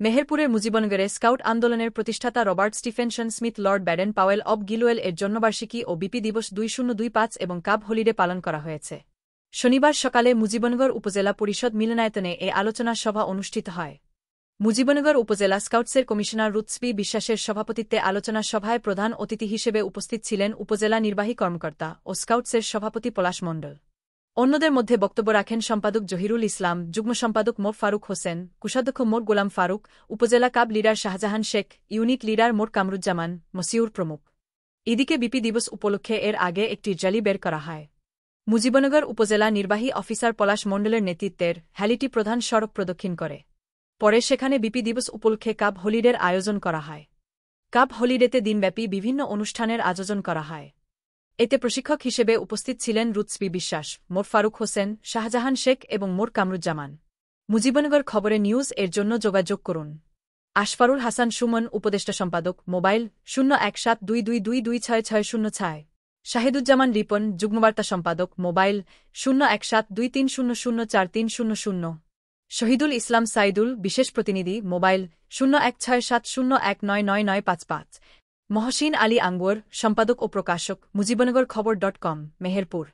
মেহেরপুরের মুজিবনগরে স্কাউট আন্দোলনের প্রতিষ্ঠাতা Robert Stephenson Smith Lord Baden Powell of Gilwell এর জন্মবার্ষিকী ও বিপি দিবস 2025 এবং কাব হলিডে পালন করা হয়েছে। শনিবার সকালে মুজিবনগর উপজেলা পরিষদ মিলনায়তনে এ আলোচনা সভা অনুষ্ঠিত হয়। মুজিবনগর উপজেলা স্কাউটসের কমিশনার রুৎসবি বিশ্বাসের সভাপতিত্বে আলোচনা সভায় প্রধান অতিথি হিসেবে উপস্থিত ছিলেন উপজেলা নির্বাহী কর্মকর্তা ও স্কাউটসের সভাপতি পলাশ মণ্ডল। অন্যদের মধ্যে বক্তব্য রাখেন সম্পাদক জহিরুল ইসলাম, যুগ্ম সম্পাদক মোর ফারুক হোসেন, কোষাধ্যক্ষ মোর গোলাম ফারুক, উপজেলা cub leader Shahjahan Sheikh, unit leader মোর কামরুজ্জামান, মসিউর প্রমুখ। এদিকে বিপি দিবস উপলক্ষে এর আগে একটি র্যালি বের করা হয়। মুজিবনগর উপজেলা নির্বাহী অফিসার পলাশ মণ্ডলের নেতৃত্বের হ্যালিটি প্রধান সড়ক প্রদক্ষিণ করে। পরে সেখানে বিপি দিবস উপলক্ষে কাব হলিডের আয়োজন করা হয়। কাব হলিডেতে দিনব্যাপী বিভিন্ন অনুষ্ঠানের আয়োজন করা হয়। এতে প্রশিক্ষক হিসেবে উপস্থিত ছিলেন রুৎসবি বিশ্বাস, মোর ফারুক হোসেন, শাহজাহান শেখ এবং মোর কামরুজ্জামান। মুজিবনগর খবরে নিউজ এর জন্য যোগাযোগ করুন। আশফারুল হাসান সুমন, উপদেষ্টা সম্পাদক, মোবাইল 01722226606। শাহিদুজ্জামান রিপন, যুগ্মবার্তা সম্পাদক, মোবাইল 01723004300। শহীদুল ইসলাম সাইদুল, বিশেষ প্রতিনিধি, মোবাইল 016701999955। মহসিন আলী আঙ্গুর, সম্পাদক ও প্রকাশক, মুজিবনগর খবর.com, মেহেরপুর।